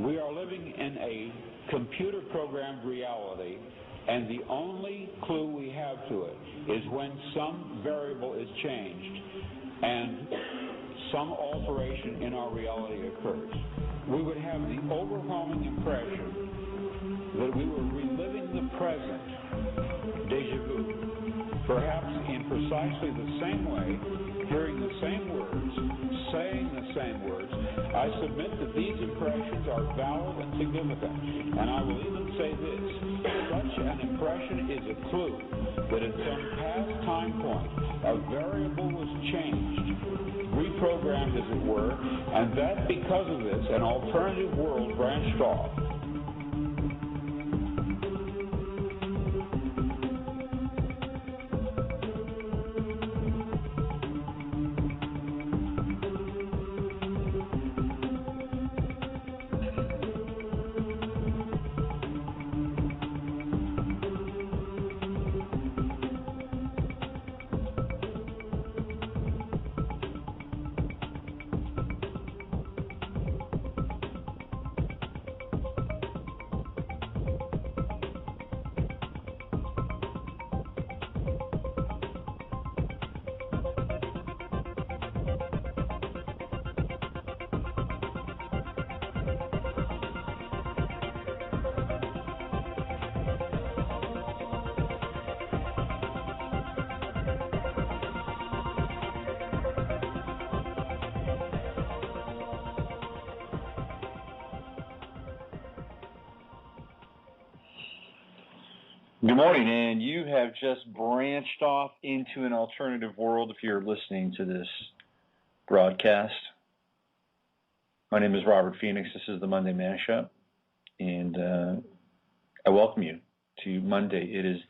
We are living in a computer-programmed reality, and the only clue we have to it is when some variable is changed and some alteration in our reality occurs. We would have the overwhelming impression that we were reliving the present, déjà vu, perhaps in precisely the same way, hearing the same words, saying the same words. I submit that these impressions are valid and significant, and I will even say this: such an impression is a clue that at some past time point a variable was changed, reprogrammed as it were, and that because of this an alternative world branched off. Good morning, and you have just branched off into an alternative world if you're listening to this broadcast. My name is Robert Phoenix. This is the Monday Mashup, and I welcome you to Monday. It is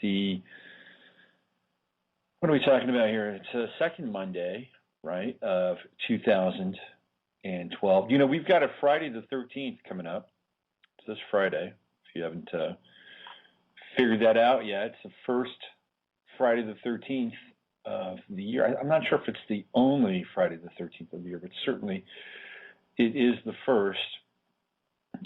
what are we talking about here? It's the second Monday, right, of 2012. You know, we've got a Friday the 13th coming up. It's this Friday, if you haven't figured that out yet. It's the first Friday the 13th of the year. I'm not sure if it's the only Friday the 13th of the year, but certainly it is the first.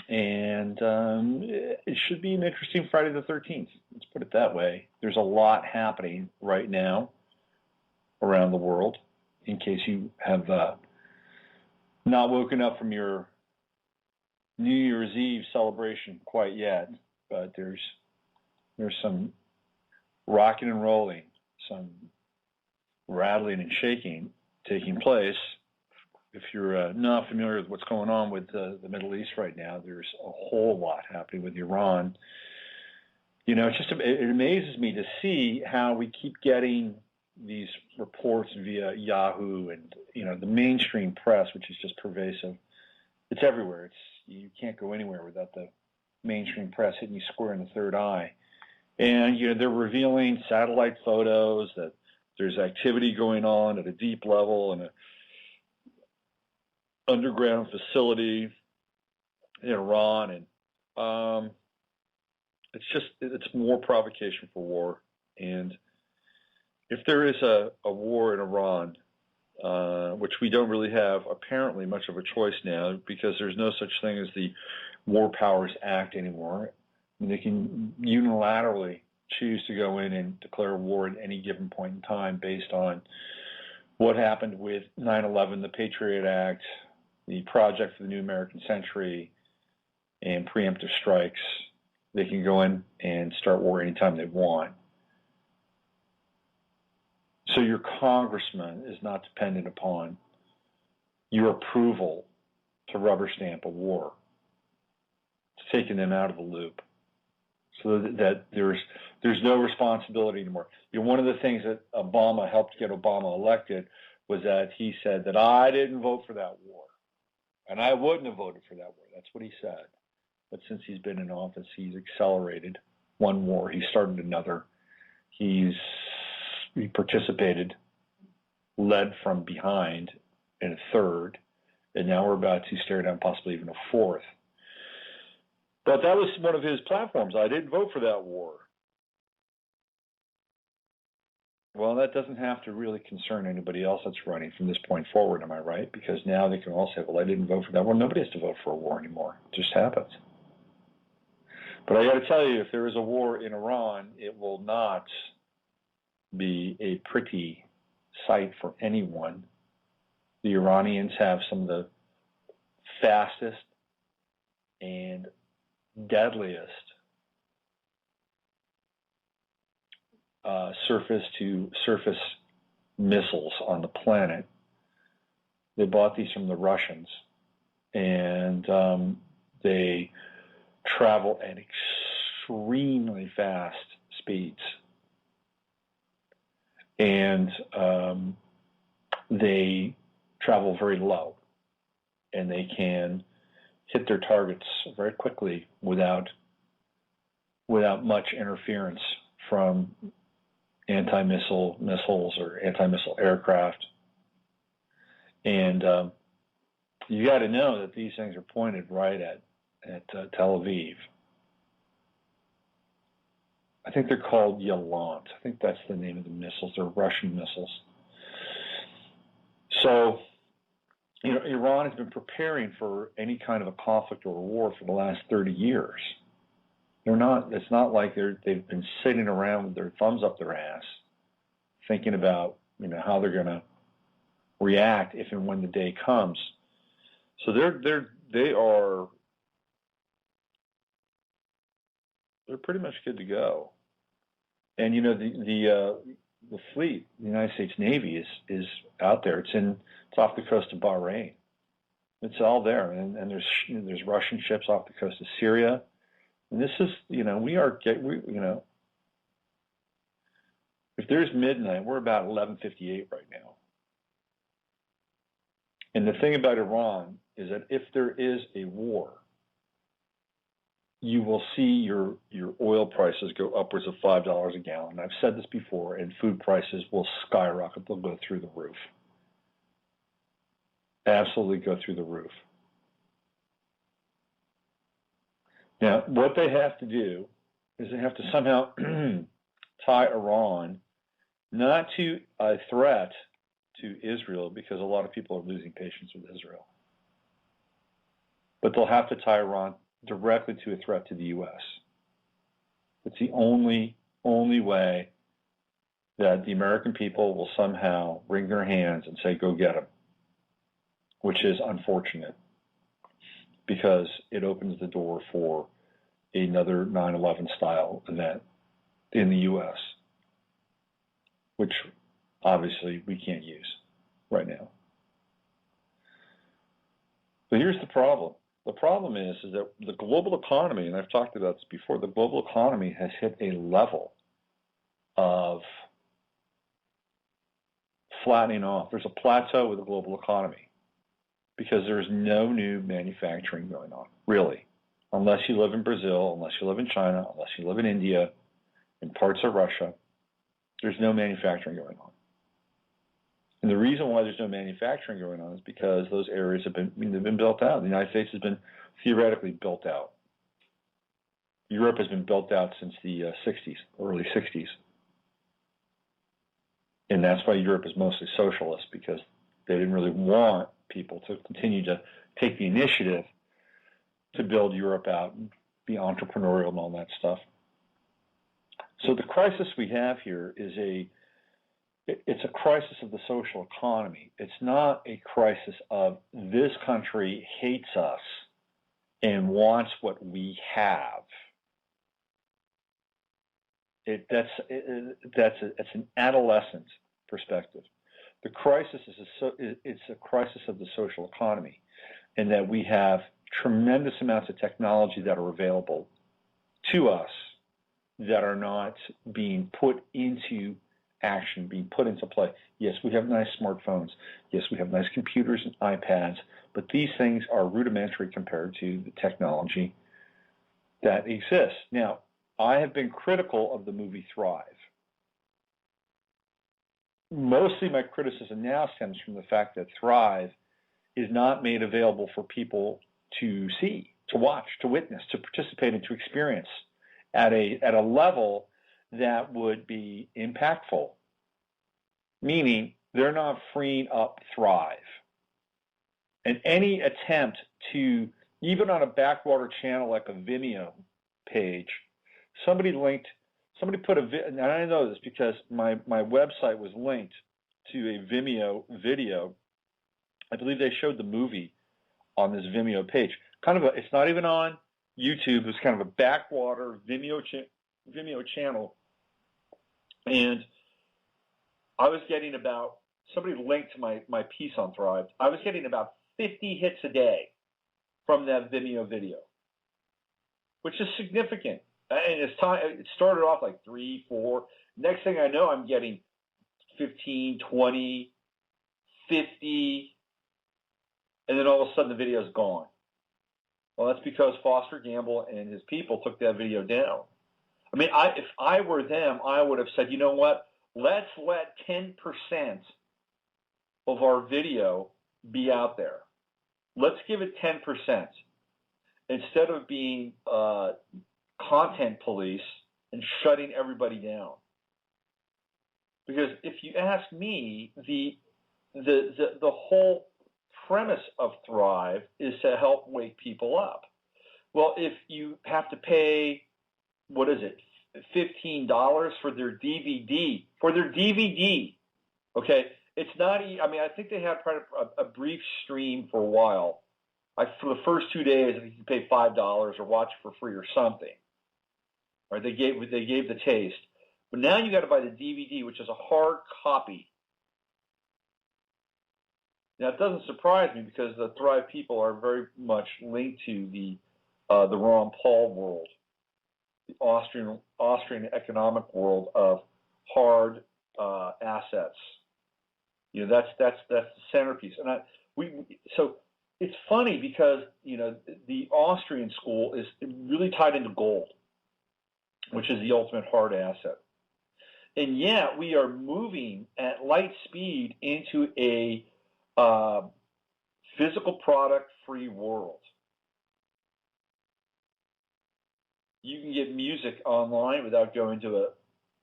And it should be an interesting Friday the 13th. Let's put it that way. There's a lot happening right now around the world, in case you have not woken up from your New Year's Eve celebration quite yet, but there's some rocking and rolling, some rattling and shaking taking place. If you're not familiar with what's going on with the Middle East right now, there's a whole lot happening with Iran. You know, it amazes me to see how we keep getting these reports via Yahoo and, you know, the mainstream press, which is just pervasive. It's everywhere. You can't go anywhere without the mainstream press hitting you square in the third eye. And, you know, they're revealing satellite photos that there's activity going on at a deep level in an underground facility in Iran. And it's more provocation for war. And if there is a war in Iran, which we don't really have apparently much of a choice now, because there's no such thing as the War Powers Act anymore. They can unilaterally choose to go in and declare war at any given point in time based on what happened with 9/11, the Patriot Act, the Project for the New American Century, and preemptive strikes. They can go in and start war anytime they want. So your congressman is not dependent upon your approval to rubber stamp a war. It's taking them out of the loop, so that there's no responsibility anymore. You know, one of the things that Obama helped get Obama elected was that he said that I didn't vote for that war, and I wouldn't have voted for that war. That's what he said. But since he's been in office, he's accelerated one war. He started another. He participated, led from behind in a third, and now we're about to stare down possibly even a fourth. But that was one of his platforms. I didn't vote for that war. Well, that doesn't have to really concern anybody else that's running from this point forward, am I right? Because now they can all say, well, I didn't vote for that. Well, nobody has to vote for a war anymore. It just happens. But I got to tell you, if there is a war in Iran, it will not be a pretty sight for anyone. The Iranians have some of the fastest and deadliest surface-to-surface missiles on the planet. They bought these from the Russians, and they travel at extremely fast speeds. And they travel very low, and they can hit their targets very quickly without much interference from anti-missile missiles or anti-missile aircraft. And you got to know that these things are pointed right at Tel Aviv. I think they're called Yalant. I think that's the name of the missiles. They're Russian missiles. So, Iran has been preparing for any kind of a conflict or a war for the last 30 years. It's not like they've been sitting around with their thumbs up their ass thinking about, how they're going to react if and when the day comes. So they're pretty much good to go. And the fleet, the United States Navy is out there. It's off the coast of Bahrain. It's all there, and there's Russian ships off the coast of Syria. And this is, if there's midnight, we're about 11:58 right now. And the thing about Iran is that if there is a war, you will see your oil prices go upwards of $5 a gallon. I've said this before, and food prices will skyrocket. They'll go through the roof. Absolutely go through the roof. Now, what they have to do is they have to somehow tie Iran not to a threat to Israel, because a lot of people are losing patience with Israel, but they'll have to tie Iran directly to a threat to the U.S. It's the only way that the American people will somehow wring their hands and say, go get them, which is unfortunate, because it opens the door for another 9/11 style event in the U.S., which obviously we can't use right now. But here's the problem. The problem is that the global economy, and I've talked about this before, the global economy has hit a level of flattening off. There's a plateau with the global economy because there's no new manufacturing going on, really. Unless you live in Brazil, unless you live in China, unless you live in India, in parts of Russia, there's no manufacturing going on. And the reason why there's no manufacturing going on is because those areas they've been built out. The United States has been theoretically built out. Europe has been built out since the 60s, early 60s. And that's why Europe is mostly socialist, because they didn't really want people to continue to take the initiative to build Europe out and be entrepreneurial and all that stuff. So the crisis we have here is it's a crisis of the social economy. It's not a crisis of this country hates us and wants what we have. That's an adolescent perspective. The crisis it's a crisis of the social economy, and that we have tremendous amounts of technology that are available to us that are not being put into action, being put into play. Yes, we have nice smartphones. Yes, we have nice computers and iPads, but these things are rudimentary compared to the technology that exists. Now, I have been critical of the movie Thrive. Mostly my criticism now stems from the fact that Thrive is not made available for people to see, to watch, to witness, to participate in, to experience at a level that would be impactful meaning they're not freeing up Thrive. And any attempt to, even on a backwater channel like a Vimeo page, somebody put and I know this because my website was linked to a Vimeo video. I believe they showed the movie on this Vimeo page. It's not even on YouTube. It's kind of a backwater Vimeo channel. And I was getting somebody linked to my piece on Thrive. I was getting about 50 hits a day from that Vimeo video, which is significant. And it started off like 3, 4. Next thing I know, I'm getting 15, 20, 50, and then all of a sudden the video is gone. Well, that's because Foster Gamble and his people took that video down. I mean, if I were them, I would have said, you know what? Let's let 10% of our video be out there. Let's give it 10% instead of being content police and shutting everybody down. Because if you ask me, the whole premise of Thrive is to help wake people up. Well, if you have to pay, what is it, $15 for their DVD, okay, it's not, I mean, I think they had a brief stream for a while. For the first 2 days, I think you pay $5 or watch it for free or something. Right? They gave the taste. But now you got to buy the DVD, which is a hard copy. Now, it doesn't surprise me because the Thrive people are very much linked to the Ron Paul world, the Austrian economic world of hard assets. You know, that's the centerpiece. And so it's funny because, you know, the Austrian school is really tied into gold, which is the ultimate hard asset. And yet we are moving at light speed into a physical product-free world. You can get music online without going to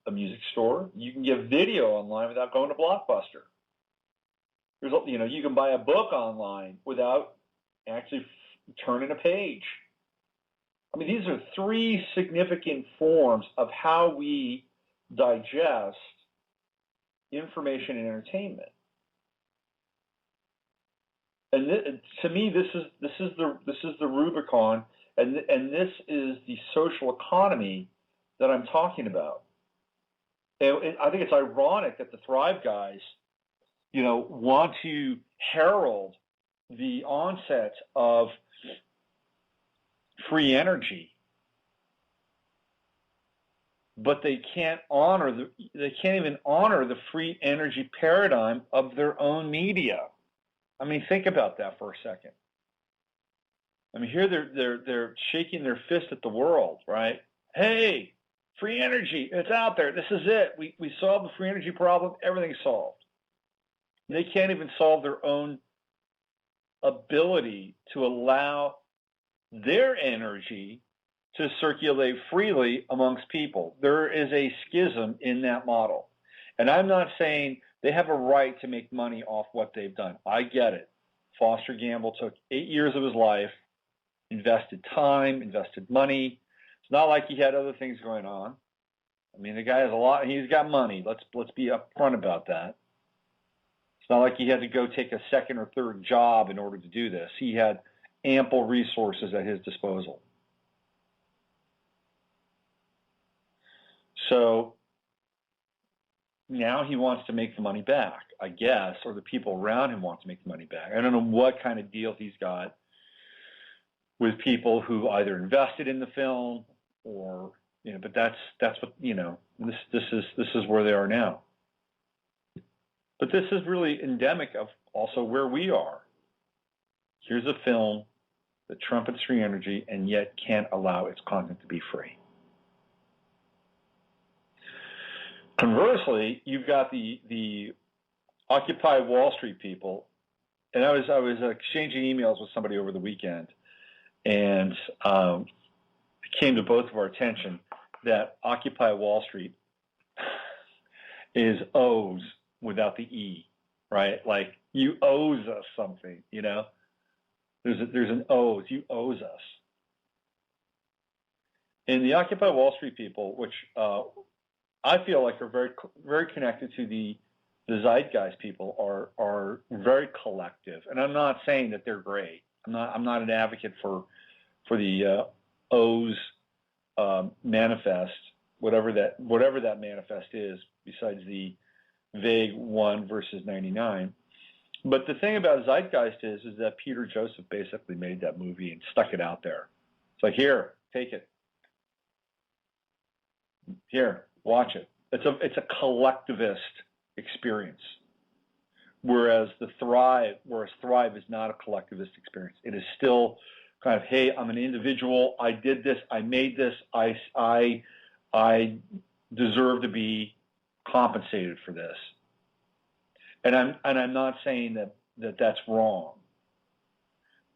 a music store. You can get video online without going to Blockbuster. You can buy a book online without actually turning a page. I mean, these are 3 significant forms of how we digest information and entertainment. And to me, this is the Rubicon, and this is the social economy that I'm talking about. And I think it's ironic that the Thrive guys, you know, want to herald the onset of free energy, but they can't even honor the free energy paradigm of their own media. I mean, think about that for a second. I mean, here they're shaking their fist at the world, right? Hey, free energy, it's out there. This is it. We solved the free energy problem. Everything's solved. They can't even solve their own ability to allow their energy to circulate freely amongst people. There is a schism in that model. And I'm not saying they have a right to make money off what they've done. I get it. Foster Gamble took 8 years of his life, invested time, invested money. It's not like he had other things going on. I mean, the guy has a lot. He's got money. Let's be upfront about that. It's not like he had to go take a second or third job in order to do this. He had ample resources at his disposal. So now he wants to make the money back, I guess, or the people around him want to make the money back. I don't know what kind of deal he's got with people who either invested in the film or, you know, but that's what, you know, this is where they are now. But this is really endemic of also where we are. Here's a film that trumpets free energy and yet can't allow its content to be free. Conversely, you've got the Occupy Wall Street people, and I was exchanging emails with somebody over the weekend, and it came to both of our attention that Occupy Wall Street is O's without the E, right? Like, you owes us something, you know? There's an owes. You owes us. And the Occupy Wall Street people, which I feel like are very, very connected to the zeitgeist people, are very collective. And I'm not saying that they're great. I'm not an advocate for the O's manifest, whatever that manifest is, besides the vague 1 versus 99. But the thing about Zeitgeist is that Peter Joseph basically made that movie and stuck it out there. It's like, here, take it. Here, watch it. It's a collectivist experience. Whereas Thrive is not a collectivist experience. It is still kind of, hey, I'm an individual. I did this. I made this. I deserve to be compensated for this. And I'm not saying that's wrong.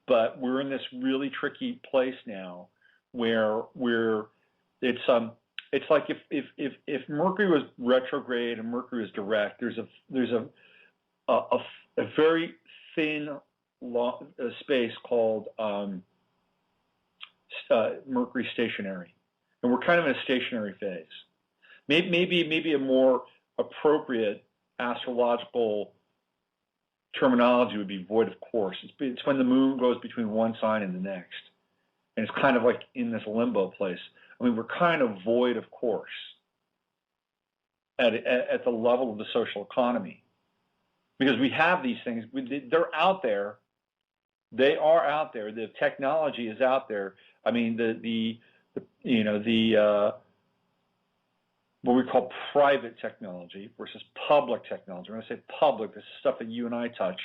But we're in this really tricky place now where it's like if Mercury was retrograde and Mercury was direct, there's a very thin space called Mercury stationary, and we're kind of in a stationary phase. Maybe a more appropriate astrological terminology would be void of course. It's when the moon goes between one sign and the next, and it's kind of like in this limbo place. I mean, we're kind of void of course at the level of the social economy, because we have these things. They're out there. They are out there. The technology is out there. I mean, what we call private technology versus public technology. When I say public, this is stuff that you and I touch.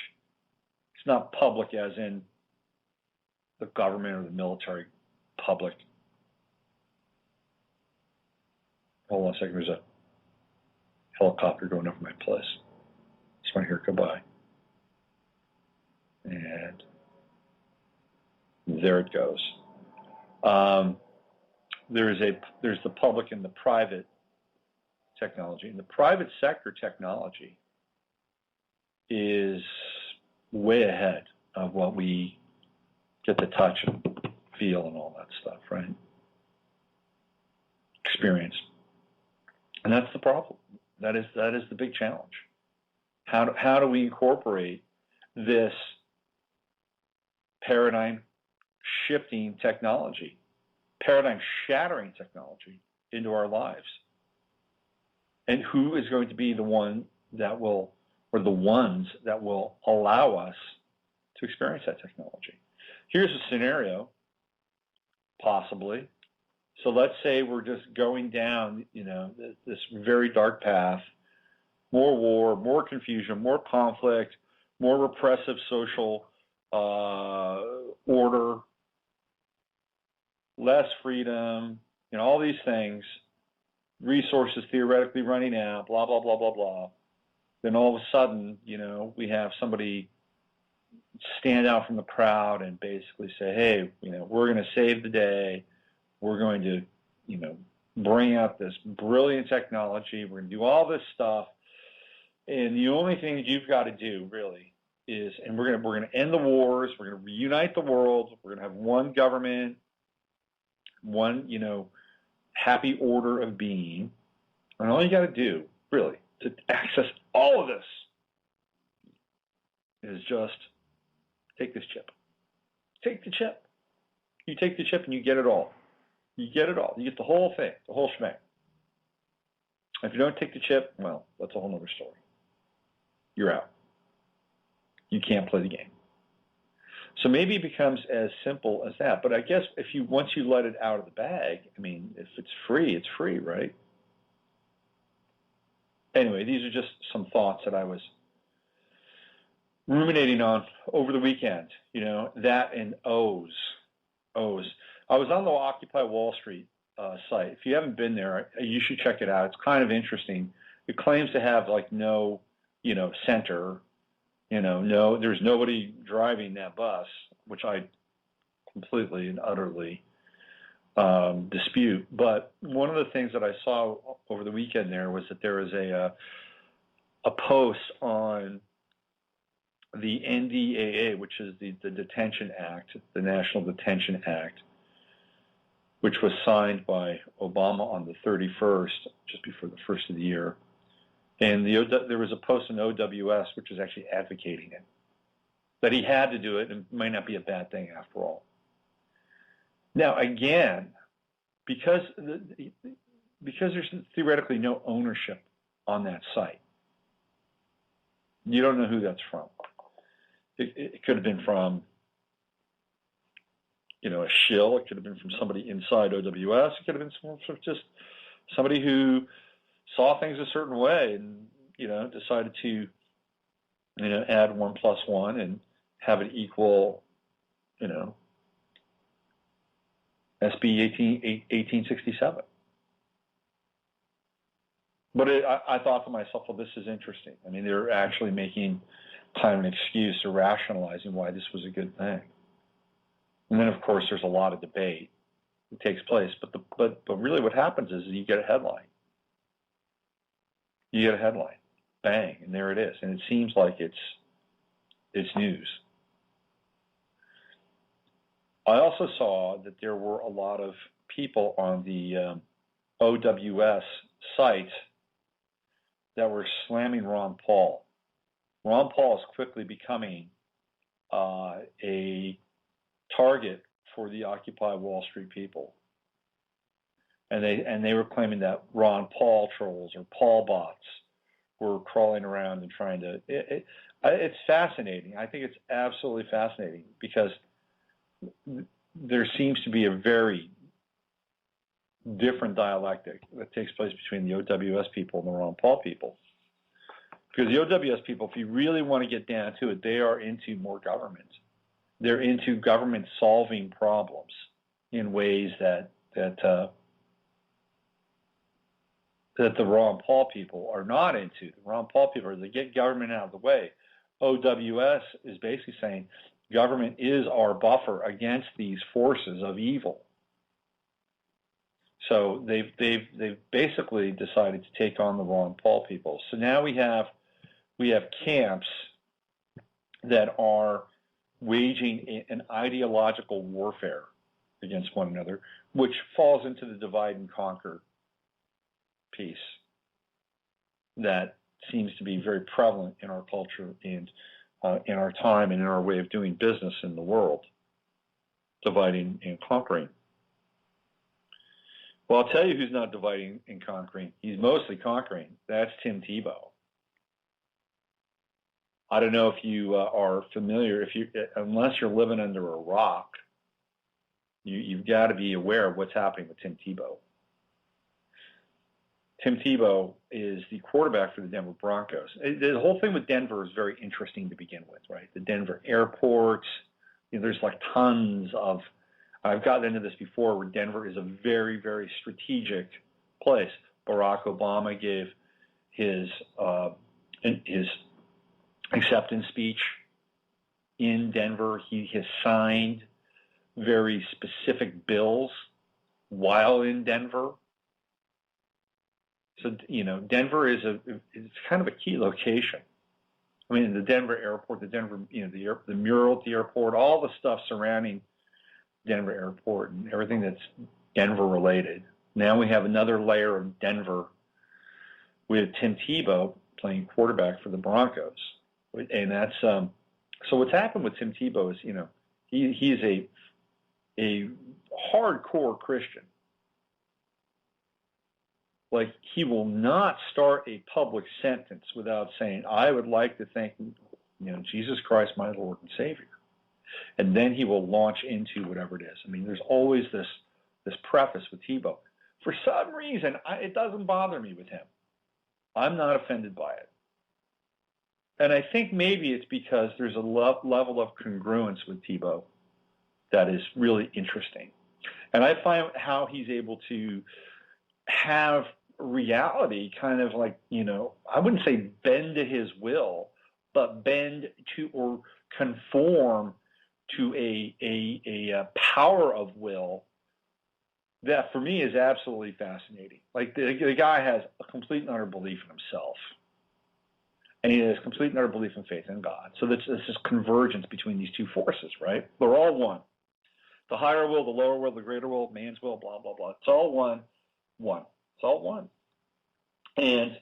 It's not public as in the government or the military public. Hold on a second. There's a helicopter going over my place. Just want to hear it go by. And there it goes. There's the public and the private technology. And the private sector technology is way ahead of what we get to touch and feel and all that stuff, right? Experience. And that's the problem. That is the big challenge. How do we incorporate this paradigm shifting technology, paradigm shattering technology into our lives? And who is going to be the one that will, or the ones that will allow us to experience that technology? Here's a scenario, possibly. So let's say we're just going down, this very dark path, more war, more confusion, more conflict, more repressive social order, less freedom, all these things, resources theoretically running out, blah, blah, blah, blah, blah. Then all of a sudden, we have somebody stand out from the crowd and basically say, hey, we're going to save the day. We're going to, bring out this brilliant technology. We're going to do all this stuff. And the only thing that you've got to do really is, and we're going to end the wars. We're going to reunite the world. We're going to have one government, one, happy order of being. And all you got to do, really, to access all of this is just take this chip. Take the chip. You take the chip and you get it all. You get it all. You get the whole thing, the whole shebang. If you don't take the chip, well, that's a whole other story. You're out. You can't play the game. So maybe it becomes as simple as that. But I guess once you let it out of the bag, if it's free, right? Anyway, these are just some thoughts that I was ruminating on over the weekend. That and O's. I was on the Occupy Wall Street site. If you haven't been there, you should check it out. It's kind of interesting. It claims to have no, center. No, there's nobody driving that bus, which I completely and utterly dispute. But one of the things that I saw over the weekend there was that there is a post on the NDAA, which is the Detention Act, the National Detention Act, which was signed by Obama on the 31st, just before the first of the year. And there was a post in OWS which was actually advocating it, that he had to do it, and it might not be a bad thing after all. Now, again, because there's theoretically no ownership on that site, you don't know who that's from. It could have been from, a shill. It could have been from somebody inside OWS. It could have been from just somebody who saw things a certain way and, decided to, add 1 + 1 and have it equal, SB 1867. But I thought to myself, well, this is interesting. I mean, they're actually making kind of an excuse or rationalizing why this was a good thing. And then, of course, there's a lot of debate that takes place. But really what happens is you get a headline. You get a headline. Bang, and there it is. And it seems like it's news. I also saw that there were a lot of people on the OWS site that were slamming Ron Paul. Ron Paul is quickly becoming a target for the Occupy Wall Street people. And they were claiming that Ron Paul trolls or Paul bots were crawling around and trying to... It's fascinating. I think it's absolutely fascinating because there seems to be a very different dialectic that takes place between the OWS people and the Ron Paul people. Because the OWS people, if you really want to get down to it, they are into more government. They're into government solving problems in ways that the Ron Paul people are not into. The Ron Paul people are, they get government out of the way. OWS is basically saying government is our buffer against these forces of evil. So they've basically decided to take on the Ron Paul people. So now we have camps that are waging an ideological warfare against one another, which falls into the divide and conquer piece that seems to be very prevalent in our culture and in our time and in our way of doing business in the world, dividing and conquering. Well, I'll tell you who's not dividing and conquering. He's mostly conquering. That's Tim Tebow. I don't know if you are familiar. Unless you're living under a rock, you've got to be aware of what's happening with Tim Tebow. Tim Tebow is the quarterback for the Denver Broncos. The whole thing with Denver is very interesting to begin with, right? The Denver airport, there's like tons of, I've gotten into this before, where Denver is a very, very strategic place. Barack Obama gave his acceptance speech in Denver. He has signed very specific bills while in Denver. So, Denver it's kind of a key location. I mean, the Denver airport, the mural at the airport, all the stuff surrounding Denver airport and everything that's Denver related. Now we have another layer of Denver with Tim Tebow playing quarterback for the Broncos. And that's, so what's happened with Tim Tebow is, he is a hardcore Christian. Like, he will not start a public sentence without saying, I would like to thank, Jesus Christ, my Lord and Savior. And then he will launch into whatever it is. I mean, there's always this preface with Tebow. For some reason, it doesn't bother me with him. I'm not offended by it. And I think maybe it's because there's a level of congruence with Tebow that is really interesting. And I find how he's able to have reality kind of like, I wouldn't say bend to his will, but bend to or conform to a power of will that for me is absolutely fascinating. Like the guy has a complete and utter belief in himself. And he has complete and utter belief and faith in God. So this is convergence between these two forces, right? They're all one. The higher will, the lower will, the greater will, man's will, blah, blah, blah. It's all one. It's all one. And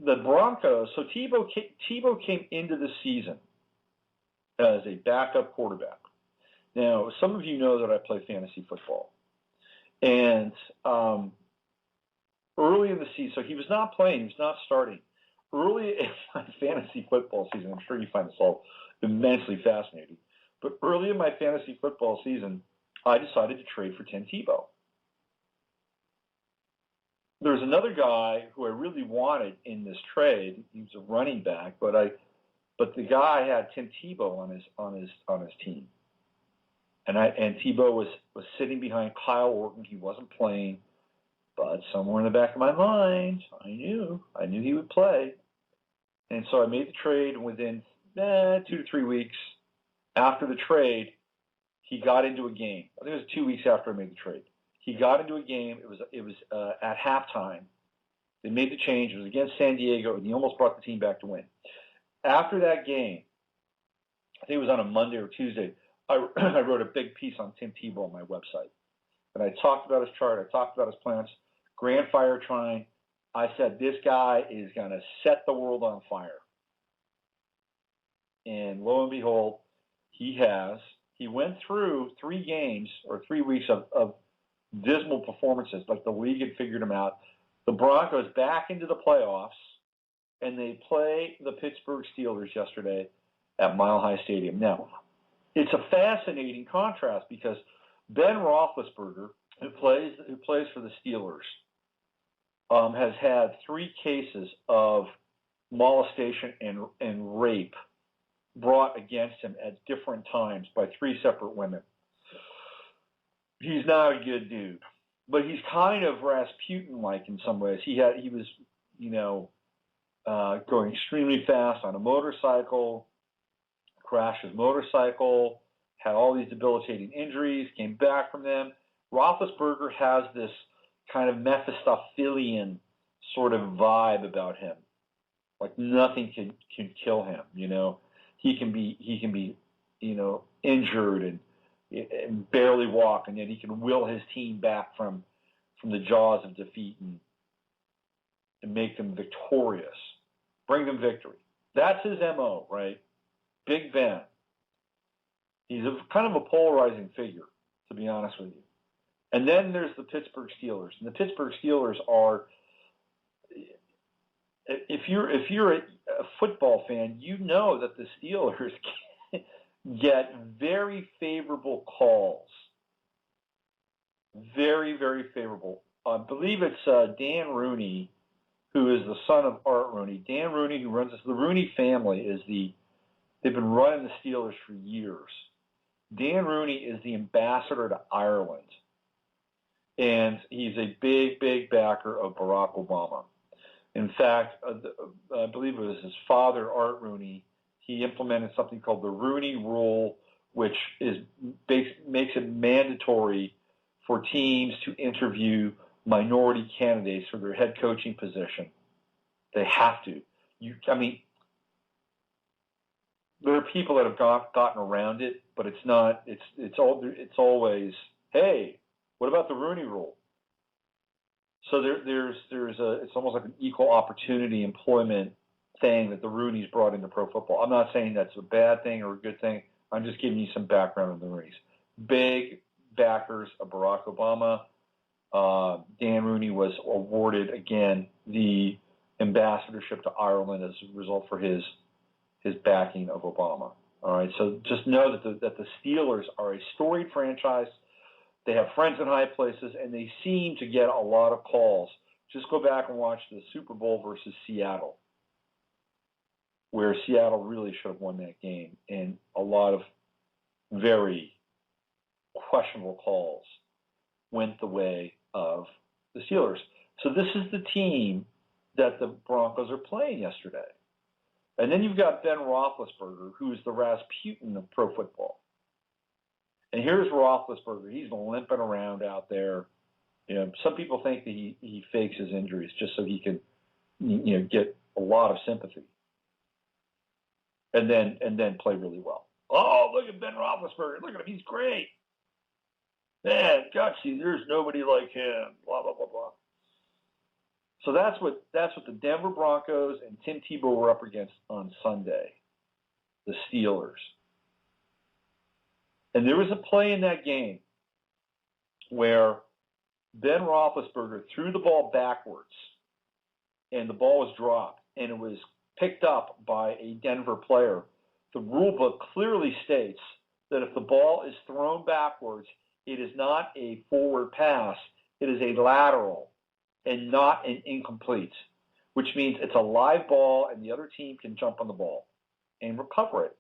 the Broncos, so Tebow came into the season as a backup quarterback. Now, some of you know that I play fantasy football. And early in the season, so he was not playing, he was not starting. Early in my fantasy football season, I'm sure you find this all immensely fascinating, but early in my fantasy football season, I decided to trade for Tim Tebow. There's another guy who I really wanted in this trade. He was a running back, but the guy had Tim Tebow on his team, and Tebow was sitting behind Kyle Orton. He wasn't playing, but somewhere in the back of my mind, I knew he would play, and so I made the trade. And within 2 to 3 weeks after the trade, he got into a game. I think it was 2 weeks after I made the trade. He got into a game. It was at halftime. They made the change. It was against San Diego, and he almost brought the team back to win. After that game, I think it was on a Monday or Tuesday, I wrote a big piece on Tim Tebow on my website. And I talked about his chart. I talked about his plans. Grand Fire Trine. I said, this guy is going to set the world on fire. And lo and behold, he has. He went through 3 games or 3 weeks of dismal performances, like the league had figured him out. The Broncos back into the playoffs, and they play the Pittsburgh Steelers yesterday at Mile High Stadium. Now, it's a fascinating contrast because Ben Roethlisberger, who plays for the Steelers, has had 3 cases of molestation and rape brought against him at different times by 3 separate women. He's not a good dude, but he's kind of Rasputin-like in some ways. He was, going extremely fast on a motorcycle, crashed his motorcycle, had all these debilitating injuries, came back from them. Roethlisberger has this kind of Mephistophelian sort of vibe about him, like nothing can kill him. He can be injured and barely walk, and yet he can will his team back from the jaws of defeat and make them victorious, bring them victory. That's his MO, right? Big Ben. He's kind of a polarizing figure, to be honest with you. And then there's the Pittsburgh Steelers. And the Pittsburgh Steelers are, if you're a football fan, you know that the Steelers get very favorable calls. Very, very favorable. I believe it's Dan Rooney, who is the son of Art Rooney. Dan Rooney, who runs this. The Rooney family they've been running the Steelers for years. Dan Rooney is the ambassador to Ireland. And he's a big, big backer of Barack Obama. In fact, I believe it was his father, Art Rooney. He implemented something called the Rooney Rule, which makes it mandatory for teams to interview minority candidates for their head coaching position. They have to. There are people that have gotten around it, but it's not. It's always, hey, what about the Rooney Rule? So it's almost like an equal opportunity employment thing that the Rooneys brought into pro football. I'm not saying that's a bad thing or a good thing. I'm just giving you some background on the Rooneys. Big backers of Barack Obama. Dan Rooney was awarded, again, the ambassadorship to Ireland as a result for his backing of Obama. All right, so just know that the Steelers are a storied franchise. They have friends in high places, and they seem to get a lot of calls. Just go back and watch the Super Bowl versus Seattle, where Seattle really should have won that game, and a lot of very questionable calls went the way of the Steelers. So this is the team that the Broncos are playing yesterday. And then you've got Ben Roethlisberger, who's the Rasputin of pro football. And here's Roethlisberger. He's limping around out there. Some people think that he fakes his injuries just so he can, get a lot of sympathy. and then play really well. Oh, look at Ben Roethlisberger. Look at him. He's great. Man, gutsy. There's nobody like him. Blah, blah, blah, blah. So that's what the Denver Broncos and Tim Tebow were up against on Sunday, the Steelers. And there was a play in that game where Ben Roethlisberger threw the ball backwards, and the ball was dropped, and it was picked up by a Denver player. The rule book clearly states that if the ball is thrown backwards, it is not a forward pass, it is a lateral and not an incomplete, which means it's a live ball and the other team can jump on the ball and recover it.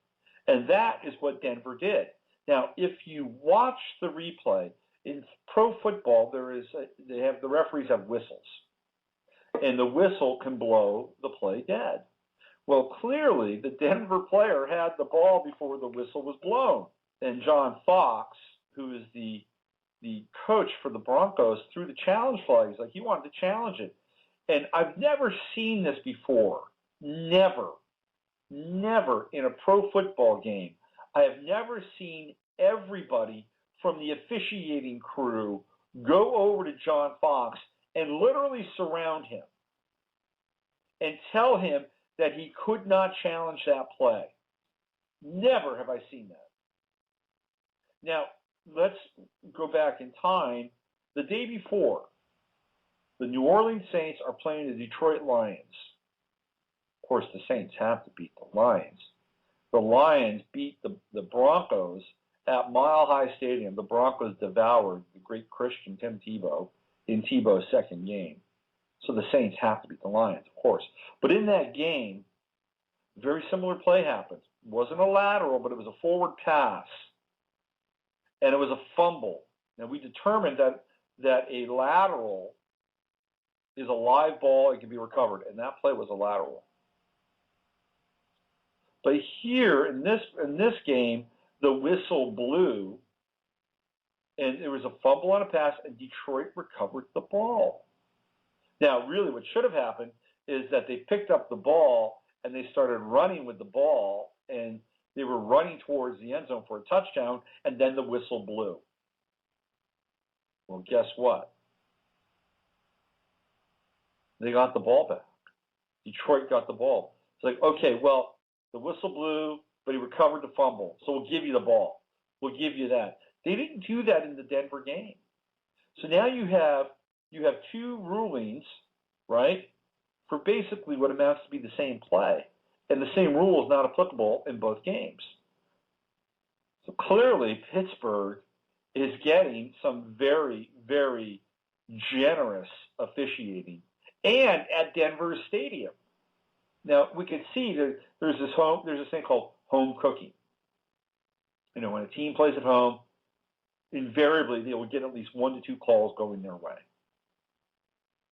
And that is what Denver did. Now, if you watch the replay, in pro football, the referees have whistles, and the whistle can blow the play dead. Well, clearly, the Denver player had the ball before the whistle was blown, and John Fox, who is the coach for the Broncos, threw the challenge flag. He's like, he wanted to challenge it, and I've never seen this before. Never in a pro football game. I have never seen everybody from the officiating crew go over to John Fox and literally surround him and tell him that he could not challenge that play. Never have I seen that. Now, let's go back in time. The day before, the New Orleans Saints are playing the Detroit Lions. Of course, the Saints have to beat the Lions. The Lions beat the Broncos at Mile High Stadium. The Broncos devoured the great Christian Tim Tebow in Tebow's second game. So the Saints have to beat the Lions, of course. But in that game, a very similar play happened. It wasn't a lateral, but it was a forward pass. And it was a fumble. Now, we determined that a lateral is a live ball. It can be recovered. And that play was a lateral. But here, in this game, the whistle blew, and there was a fumble on a pass, and Detroit recovered the ball. Now, really, what should have happened is that they picked up the ball, and they started running with the ball, and they were running towards the end zone for a touchdown, and then the whistle blew. Well, guess what? They got the ball back. Detroit got the ball. It's like, okay, well, the whistle blew, but he recovered the fumble, so we'll give you the ball. We'll give you that. They didn't do that in the Denver game. So now you have two rulings, right, for basically what amounts to be the same play. And the same rule is not applicable in both games. So clearly, Pittsburgh is getting some very, very generous officiating, and at Denver's stadium. Now, we can see that there's this thing called home cooking. You know, when a team plays at home, invariably they will get at least 1 to 2 calls going their way.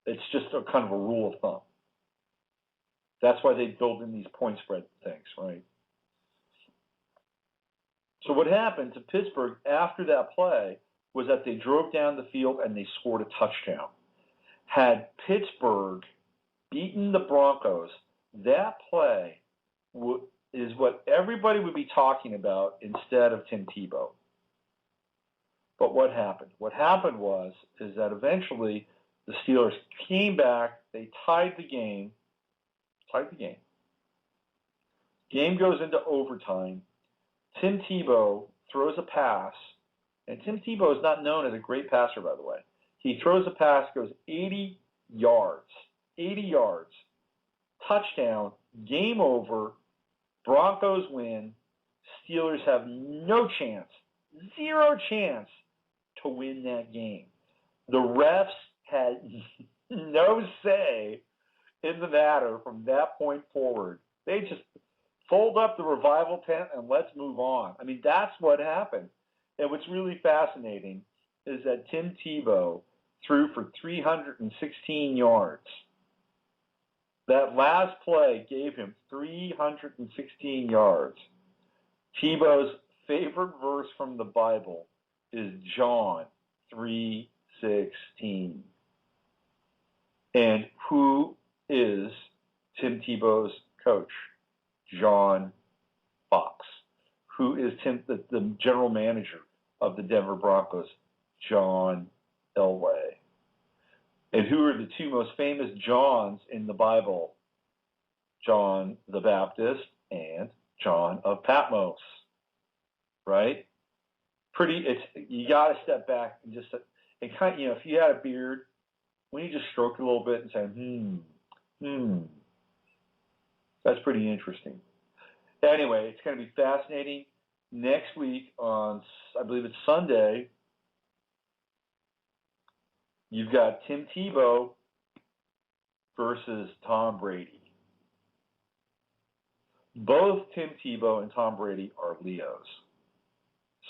It's just a kind of a rule of thumb. That's why they build in these point spread things, right? So what happened to Pittsburgh after that play was that they drove down the field and they scored a touchdown. Had Pittsburgh beaten the Broncos, that play is what everybody would be talking about instead of Tim Tebow. But what happened? What happened is that eventually the Steelers came back, they tied the game. Game goes into overtime. Tim Tebow throws a pass, and Tim Tebow is not known as a great passer, by the way. He throws a pass, goes 80 yards. Touchdown, game over, Broncos win, Steelers have no chance, 0 chance to win that game. The refs had no say in the matter from that point forward. They just fold up the revival tent and let's move on. I mean, that's what happened. And what's really fascinating is that Tim Tebow threw for 316 yards. That last play gave him 316 yards. Tebow's favorite verse from the Bible is John 3:16. And who is Tim Tebow's coach? John Fox, who is the general manager of the Denver Broncos, John Elway. And who are the two most famous Johns in the Bible? John the Baptist and John of Patmos, right? You got to step back and just, and kind of, if you had a beard, when you just stroke it a little bit and say, that's pretty interesting. Anyway, it's going to be fascinating. Next week on, I believe it's Sunday, you've got Tim Tebow versus Tom Brady. Both Tim Tebow and Tom Brady are Leos.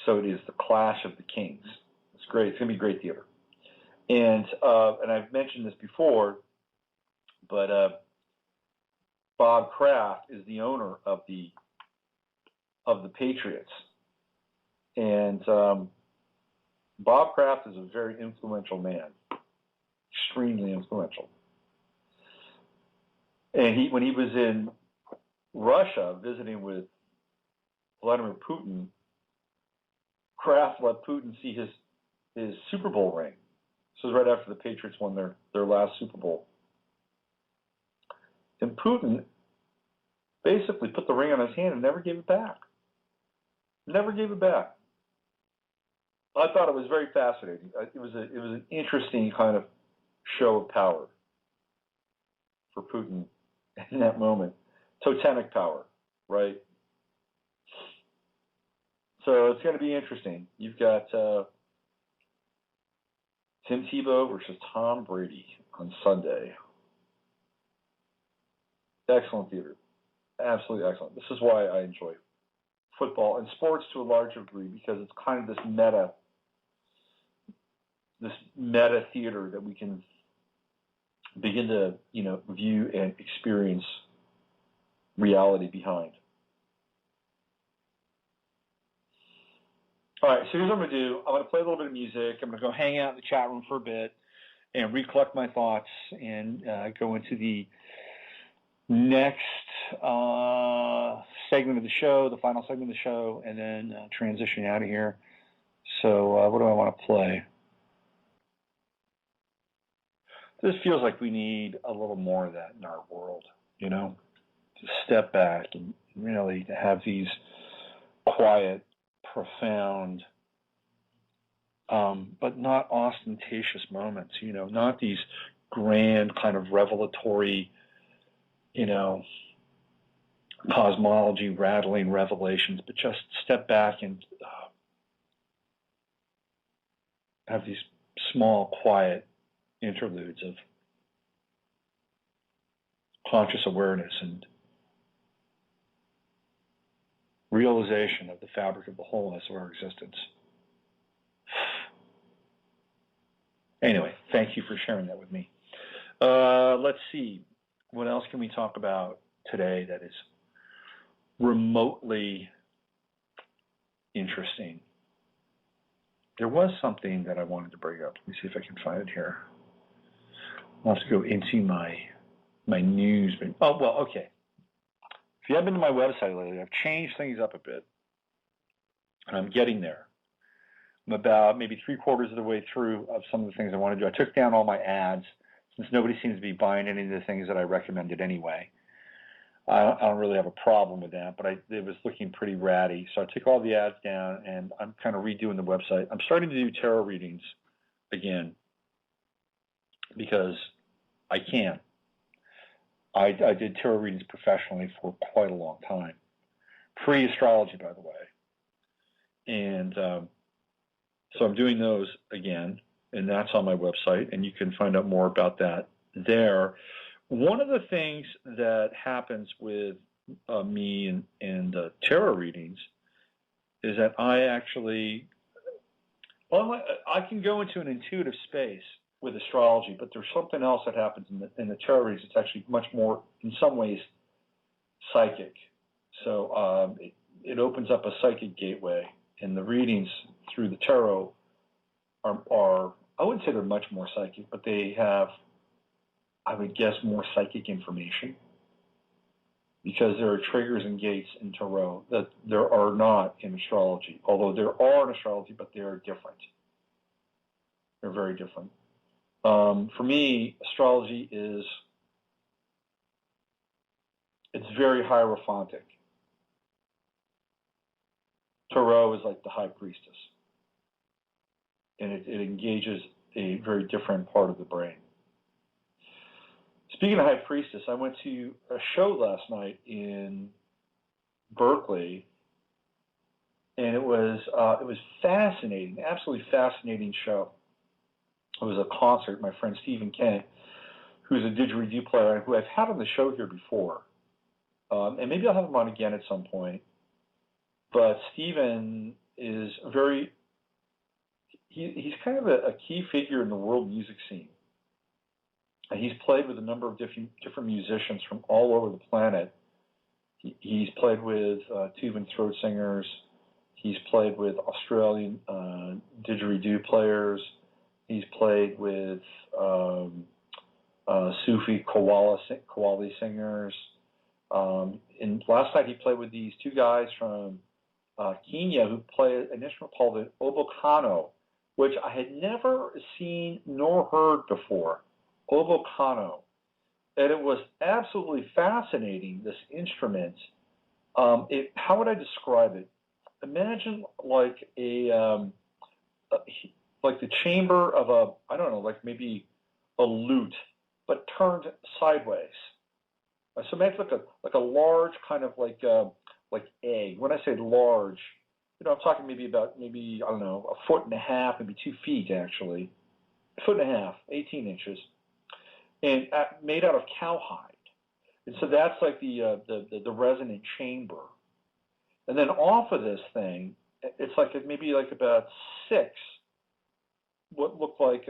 So it is the clash of the kings. It's great. It's going to be great theater. And I've mentioned this before, but Bob Kraft is the owner of the Patriots. And Bob Kraft is a very influential man, extremely influential. And when he was in Russia visiting with Vladimir Putin, Kraft let Putin see his Super Bowl ring. This was right after the Patriots won their last Super Bowl. And Putin basically put the ring on his hand and never gave it back. Never gave it back. I thought it was very fascinating. It was an interesting kind of show of power for Putin in that moment. Totemic power, right? So it's going to be interesting. You've got Tim Tebow versus Tom Brady on Sunday. Excellent theater. Absolutely excellent. This is why I enjoy football and sports to a larger degree, because it's kind of this meta theater that we can begin to, view and experience reality behind. All right, so here's what I'm going to do. I'm going to play a little bit of music. I'm going to go hang out in the chat room for a bit and recollect my thoughts and go into the next segment of the show, the final segment of the show, and then transition out of here. So what do I want to play? This feels like we need a little more of that in our world, to step back and really to have these quiet, profound, but not ostentatious moments, not these grand kind of revelatory, cosmology rattling revelations, but just step back and have these small, quiet interludes of conscious awareness and realization of the fabric of the wholeness of our existence. Anyway, thank you for sharing that with me. Let's see. What else can we talk about today that is remotely interesting? There was something that I wanted to bring up. Let me see if I can find it here. I'll have to go into my news. Oh, well, okay. If you haven't been to my website lately, I've changed things up a bit. And I'm getting there. I'm about maybe 3/4 of the way through of some of the things I want to do. I took down all my ads since nobody seems to be buying any of the things that I recommended anyway. I don't really have a problem with that, but it was looking pretty ratty. So I took all the ads down, and I'm kind of redoing the website. I'm starting to do tarot readings again because I can. I did tarot readings professionally for quite a long time. Pre-astrology, by the way. And so I'm doing those again, and that's on my website, and you can find out more about that there. One of the things that happens with me and tarot readings is that I can go into an intuitive space with astrology, but there's something else that happens in the tarot readings. It's actually much more, in some ways, psychic. So it opens up a psychic gateway, and the readings through the tarot are I wouldn't say they're much more psychic, but they have, I would guess, more psychic information. because there are triggers and gates in tarot that there are not in astrology. Although there are in astrology, but they are different. They're very different. For me, astrology it's very hierophantic. Tarot is like the high priestess, and it engages a very different part of the brain. Speaking of high priestess, I went to a show last night in Berkeley, and it was fascinating, absolutely fascinating show. It was a concert. My friend Stephen Kent, who's a didgeridoo player, who I've had on the show here before, and maybe I'll have him on again at some point. But Stephen is he's kind of a key figure in the world music scene. And he's played with a number of different musicians from all over the planet. He's played with tube and throat singers. He's played with Australian didgeridoo players. He's played with Sufi Qawwali singers. And last night he played with these two guys from Kenya who play an instrument called the obokano, which I had never seen nor heard before. Obokano. And it was absolutely fascinating, this instrument. How would I describe it? Imagine like like the chamber of like maybe a lute, but turned sideways. So imagine like a large kind of like egg. When I say large, I'm talking maybe I don't know, 1.5 feet, maybe 2 feet actually, 1.5 feet, 18 inches, and made out of cowhide. And so that's like the resonant chamber. And then off of this thing, it's like maybe like about 6 what look like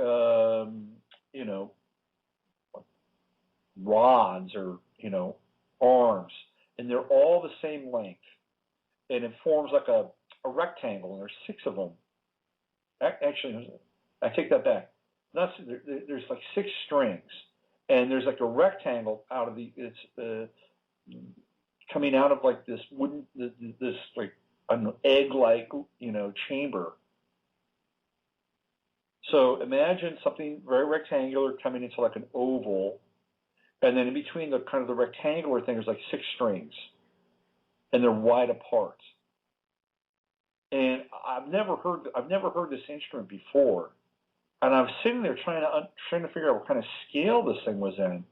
rods or arms, and they're all the same length, and it forms like a rectangle, and there's 6 of them. Actually, I take that back. There's like 6 strings, and there's like a rectangle out of coming out of like this wooden, this like an egg-like chamber. So imagine something very rectangular coming into like an oval, and then in between the kind of the rectangular thing, there's like 6 strings, and they're wide apart. And I've never heard this instrument before, and I was sitting there trying to figure out what kind of scale this thing was in,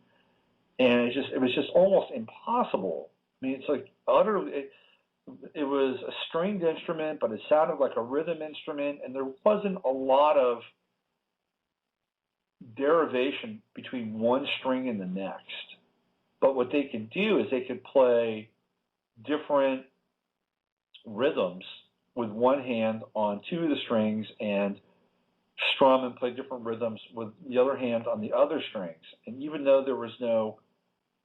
and it was just almost impossible. I mean, it's like utterly. It was a stringed instrument, but it sounded like a rhythm instrument, and there wasn't a lot of derivation between one string and the next. But what they could do is they could play different rhythms with one hand on 2 of the strings and strum and play different rhythms with the other hand on the other strings. And even though there was no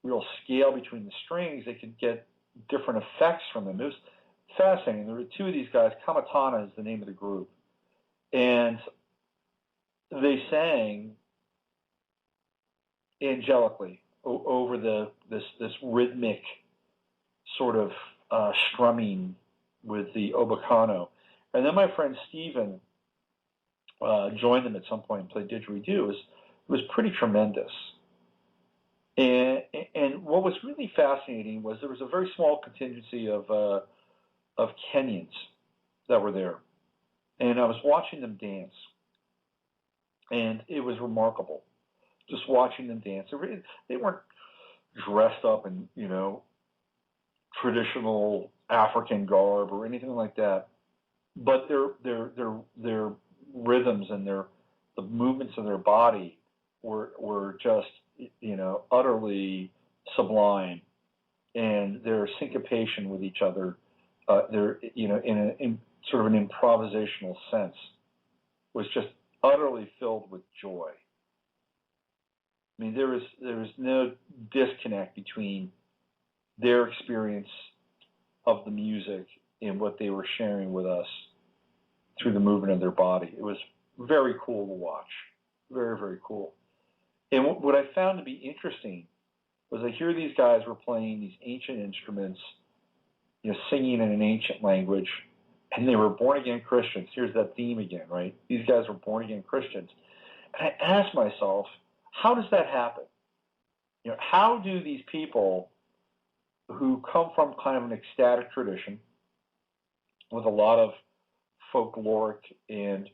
real scale between the strings, they could get different effects from them. It was fascinating. There were 2 of these guys. Kamatana is the name of the group. And they sang angelically over this rhythmic sort of strumming with the obokano. And then my friend Stephen joined them at some point and played didgeridoo. It was pretty tremendous. And what was really fascinating was there was a very small contingency of Kenyans that were there. And I was watching them dance. And it was remarkable, just watching them dance. They weren't dressed up in, traditional African garb or anything like that. But their rhythms and the movements of their body were just, utterly sublime, and their syncopation with each other, in sort of an improvisational sense, was just utterly filled with joy. I mean, there was no disconnect between their experience of the music and what they were sharing with us through the movement of their body. It was very cool to watch. Very, very cool. And what I found to be interesting was I hear these guys were playing these ancient instruments, singing in an ancient language, and they were born-again Christians. Here's that theme again, right? These guys were born-again Christians. And I asked myself, how does that happen? How do these people who come from kind of an ecstatic tradition with a lot of folkloric and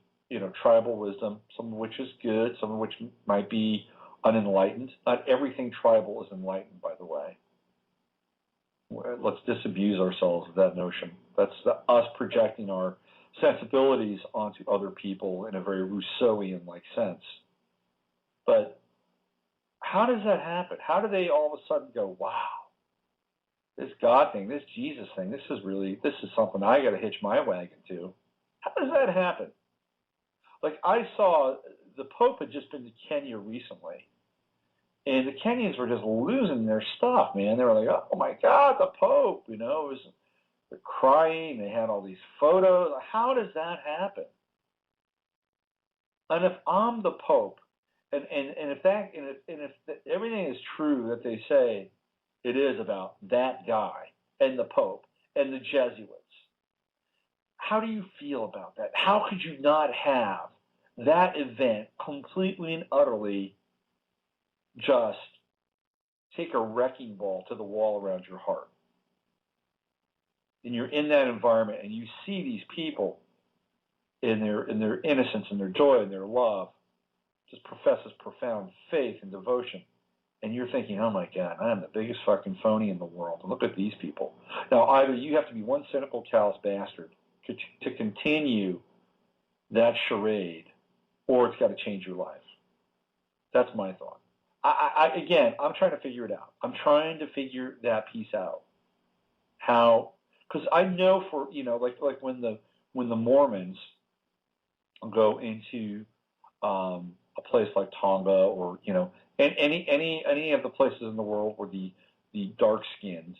tribal wisdom, some of which is good, some of which might be unenlightened. Not everything tribal is enlightened, by the way. Let's disabuse ourselves of that notion. That's us projecting our sensibilities onto other people in a very Rousseauian-like sense. But how does that happen? How do they all of a sudden go, wow, this God thing, this Jesus thing, this is something I got to hitch my wagon to? How does that happen? Like, I saw the Pope had just been to Kenya recently, and the Kenyans were just losing their stuff, man. They were like, oh my God, the Pope, they're crying. They had all these photos. How does that happen? And if I'm the Pope, and if everything is true that they say it is about that guy and the Pope and the Jesuits, how do you feel about that? How could you not have that event completely and utterly just take a wrecking ball to the wall around your heart? And you're in that environment and you see these people in their innocence and their joy and their love just professes profound faith and devotion. And you're thinking, oh my God, I am the biggest fucking phony in the world. Look at these people. Now, either you have to be one cynical, callous bastard to continue that charade, or it's got to change your life. That's my thought. Again, I'm trying to figure it out. I'm trying to figure that piece out. How, because I know for, like when the Mormons go into a place like Tonga, or and any of the places in the world where the dark-skinned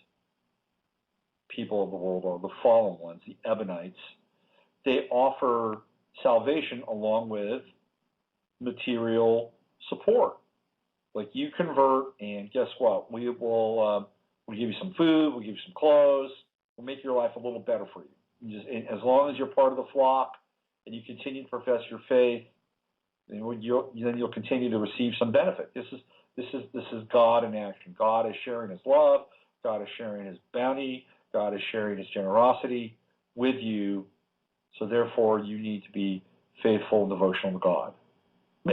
people of the world are the fallen ones, the Ebonites, they offer salvation along with material support. Like, you convert, and guess what? We'll give you some food, we'll give you some clothes, we'll make your life a little better for you. As long as you're part of the flock and you continue to profess your faith, then you'll continue to receive some benefit. This is God in action. God is sharing His love. God is sharing His bounty. God is sharing His generosity with you. So therefore, you need to be faithful and devotional to God.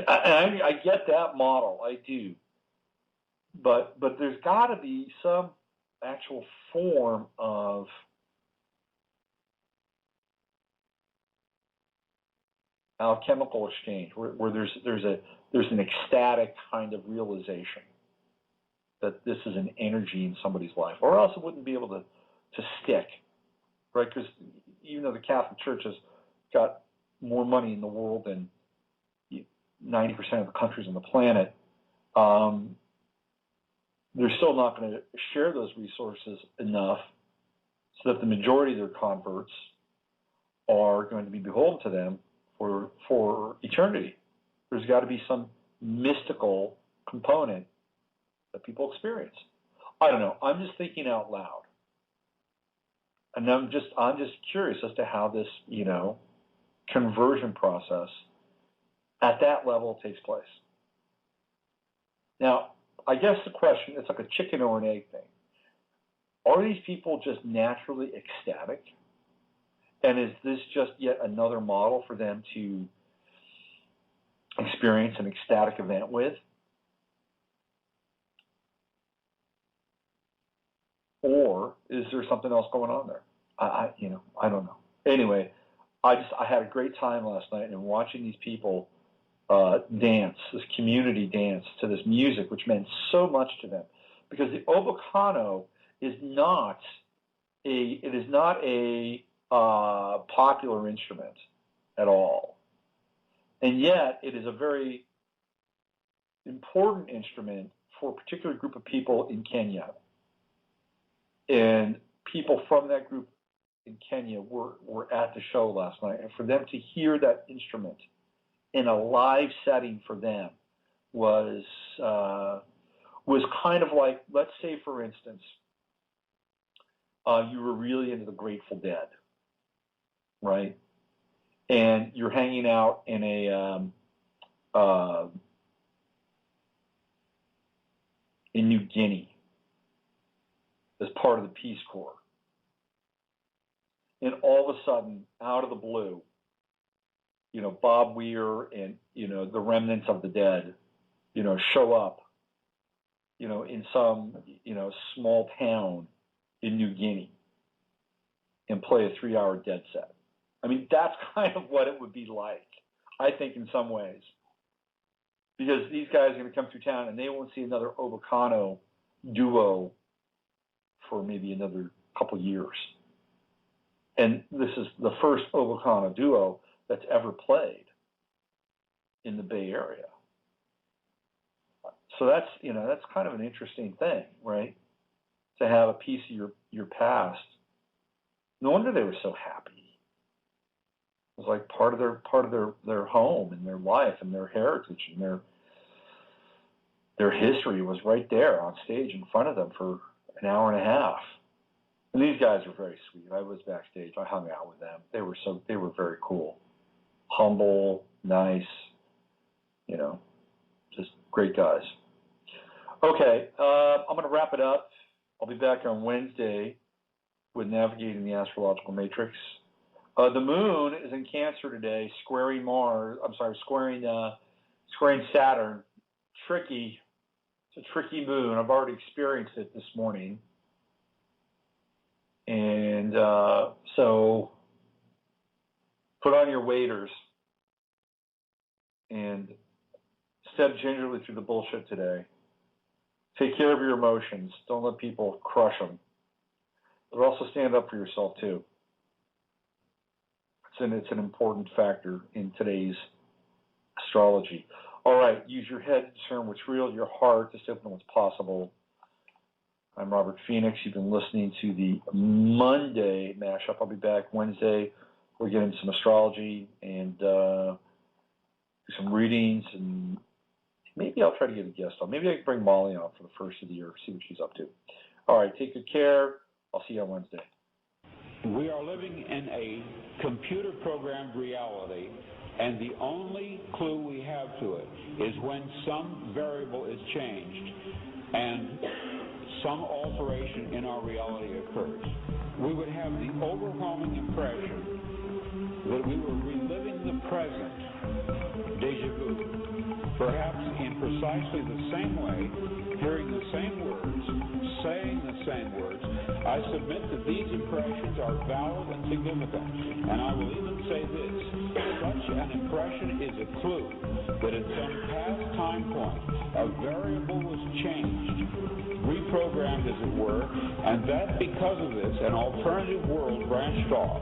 I get that model. I do. But there's got to be some actual form of alchemical exchange where there's an ecstatic kind of realization that this is an energy in somebody's life, or else it wouldn't be able to stick, right? Because even though the Catholic Church has got more money in the world than 90% of the countries on the planet, they're still not going to share those resources enough so that the majority of their converts are going to be beholden to them for eternity. There's got to be some mystical component that people experience. I don't know. I'm just thinking out loud, and I'm just curious as to how this conversion process at that level takes place. Now, I guess the question, it's like a chicken or an egg thing. Are these people just naturally ecstatic? And is this just yet another model for them to experience an ecstatic event with? Or is there something else going on there? I don't know. Anyway, I had a great time last night and watching these people dance, this community dance to this music, which meant so much to them, because the obokano is not a popular instrument at all, and yet it is a very important instrument for a particular group of people in Kenya, and people from that group in Kenya were at the show last night, and for them to hear that instrument in a live setting for them was was kind of like, let's say, for instance, you were really into the Grateful Dead, right? And you're hanging out in in New Guinea as part of the Peace Corps. And all of a sudden, out of the blue, Bob Weir and, the remnants of the Dead, show up, in some, small town in New Guinea and play a 3-hour Dead set. I mean, that's kind of what it would be like, I think, in some ways. Because these guys are going to come through town and they won't see another Ovocano duo for maybe another couple years. And this is the first Ovocano duo that's ever played in the Bay Area. So that's kind of an interesting thing, right? To have a piece of your past. No wonder they were so happy. It was like part of their home and their life and their heritage and their history was right there on stage in front of them for an hour and a half. And these guys were very sweet. I was backstage. I hung out with them. They were very cool, humble, nice, just great guys. Okay, I'm going to wrap it up. I'll be back on Wednesday with Navigating the Astrological Matrix. The moon is in Cancer today, squaring Saturn. Tricky. It's a tricky moon. I've already experienced it this morning. And so put on your waders and step gingerly through the bullshit today. Take care of your emotions. Don't let people crush them. But also stand up for yourself, too. It's an important factor in today's astrology. All right, use your head to discern what's real, your heart to step into what's possible. I'm Robert Phoenix. You've been listening to the Monday mashup. I'll be back Wednesday. We're getting some astrology and do some readings, and maybe I'll try to get a guest on. Maybe I can bring Molly on for the first of the year, see what she's up to. All right, take good care. I'll see you on Wednesday. We are living in a computer-programmed reality, and the only clue we have to it is when some variable is changed and some alteration in our reality occurs. We would have the overwhelming impression that we were reliving the present, déjà vu, perhaps in precisely the same way, hearing the same words, saying the same words. I submit that these impressions are valid and significant, and I will even say this: such an impression is a clue that at some past time point a variable was changed, reprogrammed as it were, and that because of this an alternative world branched off.